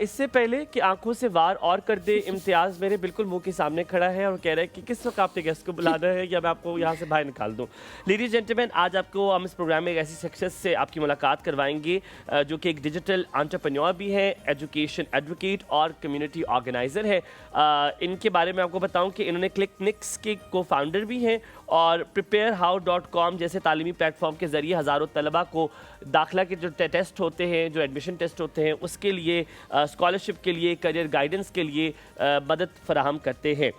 इससे पहले कि आंखों से वार और कर दे, इम्तियाज़ मेरे बिल्कुल मुंह के सामने खड़ा है और कह रहा है कि किस वक्त आपने गेस्ट को बुलाना है या मैं आपको यहाँ से बाहर निकाल दूँ। लेडीज जेंटलमैन, आज आपको हम इस प्रोग्राम में एक ऐसी शख्सियत से आपकी मुलाकात करवाएंगे जो कि एक डिजिटल एंटरप्रेन्योर भी है, एजुकेशन एडवोकेट और कम्युनिटी ऑर्गेनाइज़र है। इनके बारे में आपको बताऊँ कि इन्होंने क्लिकनिक्स के को फाउंडर भी हैं और preparehow.com जैसे तालीमी प्लेटफॉर्म के ज़रिए हज़ारों तलबा को दाखिला के जो टेस्ट होते हैं, जो एडमिशन टेस्ट होते हैं, उसके लिए स्कॉलरशिप के लिए, करियर गाइडेंस के लिए मदद फराहम करते हैं।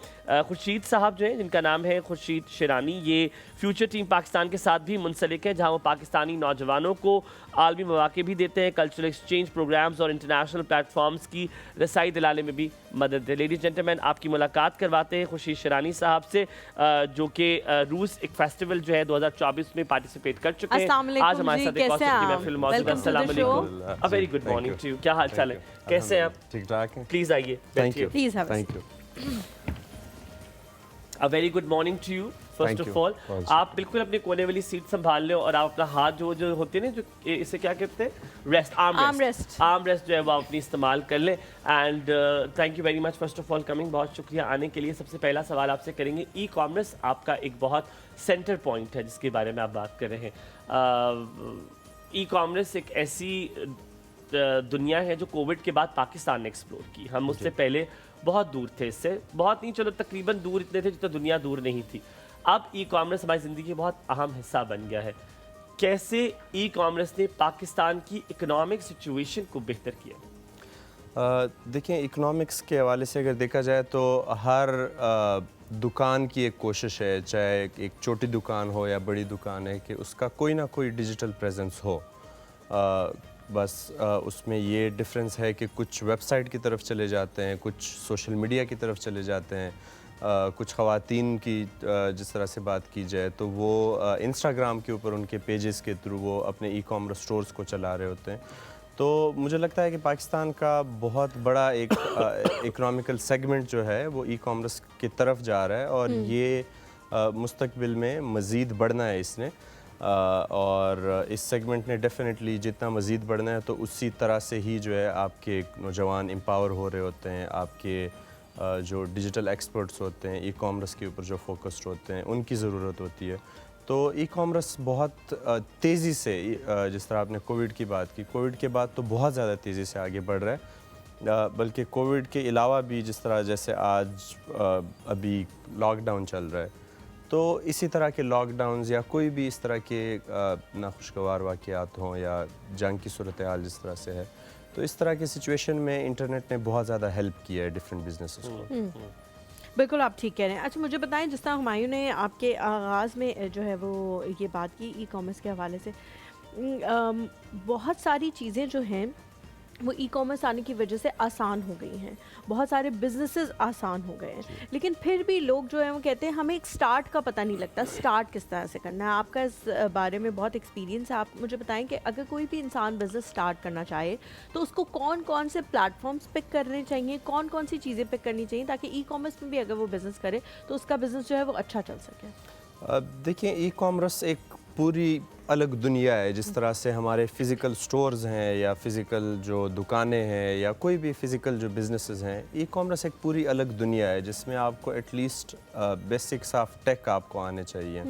खुर्शीद साहब जो हैं, जिनका नाम है खुर्शीद शिरानी, ये फ्यूचर टीम पाकिस्तान के साथ भी मुंसलिक है, जहां वो पाकिस्तानी नौजवानों को आलमी मौके भी देते हैं, कल्चरल एक्सचेंज प्रोग्राम्स और इंटरनेशनल प्लेटफॉर्म्स की रसाई दिलाने में भी मदद दे। लेडीज जेंटलमैन, आपकी मुलाकात करवाते हैं खुर्शीद शिरानी साहब से, जो कि रूस एक फेस्टिवल जो है 2024 में पार्टिसिपेट कर चुके हैं। आज हमारे साथ एक महफिल मौजूद है। अस्सलाम वालेकुम, a very good morning to you. क्या हाल चाल है, कैसे हैं आप? ठीक ठाक है। प्लीज आइए, बैठिए। Please have thank you. A very good morning to you. First of all, आप बिल्कुल अपने कोने वाली सीट संभाल लें और आप अपना हाथ जो होते हैं ना, जो इसे क्या कहते हैं, रेस्ट, आर्म रेस्ट जो है वो आप अपनी इस्तेमाल कर लें। And thank you very much first of all coming, बहुत शुक्रिया आने के लिए। सबसे पहला सवाल आपसे करेंगे, ई कॉमर्स आपका एक बहुत सेंटर पॉइंट है जिसके बारे में आप बात कर रहे हैं। ई कॉमर्स एक ऐसी दुनिया है जो कोविड के बाद पाकिस्तान ने एक्सप्लोर की। हम उससे पहले बहुत दूर थे, इससे बहुत नहीं, चलो तकरीबन दूर इतने थे जितना दुनिया दूर नहीं थी। अब ई कॉमर्स हमारी ज़िंदगी का बहुत अहम हिस्सा बन गया है। कैसे ई कॉमर्स ने पाकिस्तान की इकोनॉमिक सिचुएशन को बेहतर किया? देखिए, इकोनॉमिक्स के हवाले से अगर देखा जाए तो हर दुकान की एक कोशिश है, चाहे एक छोटी दुकान हो या बड़ी दुकान है, कि उसका कोई ना कोई डिजिटल प्रेजेंस हो। बस उसमें ये डिफरेंस है कि कुछ वेबसाइट की तरफ चले जाते हैं, कुछ सोशल मीडिया की तरफ चले जाते हैं। कुछ ख़वातीन की जिस तरह से बात की जाए तो वो इंस्टाग्राम के ऊपर उनके पेजेस के थ्रू वो अपने ई कॉमर्स स्टोर्स को चला रहे होते हैं। तो मुझे लगता है कि पाकिस्तान का बहुत बड़ा एक इकोनॉमिकल सेगमेंट जो है वो ई कॉमर्स की तरफ जा रहा है और ये मुस्तकबिल में मज़ीद बढ़ना है इसने। और इस सेगमेंट ने डेफिनेटली जितना मज़ीद बढ़ना है तो उसी तरह से ही जो है आपके नौजवान एम्पावर हो रहे होते हैं, आपके जो डिजिटल एक्सपर्ट्स होते हैं, ई कॉमर्स के ऊपर जो फोकस्ड होते हैं, उनकी ज़रूरत होती है। तो ई कॉमर्स बहुत तेज़ी से, जिस तरह आपने कोविड की बात की, कोविड के बाद तो बहुत ज़्यादा तेज़ी से आगे बढ़ रहा है। बल्कि कोविड के अलावा भी जिस तरह जैसे आज अभी लॉकडाउन चल रहा है, तो इसी तरह के लॉकडाउन्स या कोई भी इस तरह के नाखुशगवार वाक़यात हों या जंग की सूरत हाल जिस तरह से है, तो इस तरह की सिचुएशन में इंटरनेट ने बहुत ज़्यादा हेल्प किया है डिफरेंट बिजनेसेस को। बिल्कुल आप ठीक कह रहे हैं। अच्छा, मुझे बताएं, जिस तरह हुमायूं ने आपके आगाज़ में जो है वो ये बात की ई कॉमर्स के हवाले से, बहुत सारी चीज़ें जो हैं वो ई कॉमर्स आने की वजह से आसान हो गई हैं, बहुत सारे बिजनेसेस आसान हो गए हैं, लेकिन फिर भी लोग जो है वो कहते हैं हमें एक स्टार्ट का पता नहीं लगता, स्टार्ट किस तरह से करना है। आपका इस बारे में बहुत एक्सपीरियंस है, आप मुझे बताएं कि अगर कोई भी इंसान बिज़नेस स्टार्ट करना चाहे तो उसको कौन कौन से प्लेटफॉर्म्स पिक करने चाहिए, कौन कौन सी चीज़ें पिक करनी चाहिए ताकि ई कॉमर्स में भी अगर वो बिज़नेस करे तो उसका बिज़नेस जो है वो अच्छा चल सके? देखिए, ई कॉमर्स एक पूरी अलग दुनिया है। जिस तरह से हमारे फ़िज़िकल स्टोर्स हैं या फ़िज़िकल जो दुकानें हैं या कोई भी फ़िज़िकल जो बिज़नेसेस हैं, ई कॉमर्स एक पूरी अलग दुनिया है जिसमें आपको एटलीस्ट बेसिक्स ऑफ टेक आपको आने चाहिए,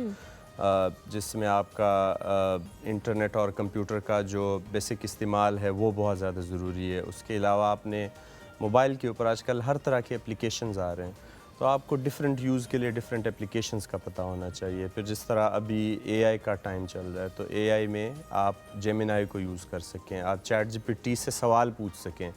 जिसमें आपका इंटरनेट और कंप्यूटर का जो बेसिक इस्तेमाल है वो बहुत ज़्यादा ज़रूरी है। उसके अलावा आपने मोबाइल के ऊपर आजकल हर तरह के एप्लीकेशंस आ रहे हैं, तो आपको डिफरेंट यूज़ के लिए डिफरेंट एप्लीकेशंस का पता होना चाहिए। फिर जिस तरह अभी एआई का टाइम चल रहा है, तो एआई में आप जेमिनाई को यूज़ कर सकें, आप चैट जीपीटी से सवाल पूछ सकें,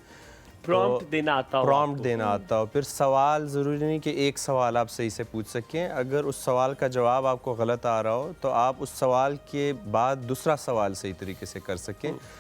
प्रॉम्प्ट देना आता हो। फिर सवाल ज़रूरी नहीं कि एक सवाल आप सही से पूछ सकें, अगर उस सवाल का जवाब आपको गलत आ रहा हो तो आप उस सवाल के बाद दूसरा सवाल सही तरीके से कर सकें।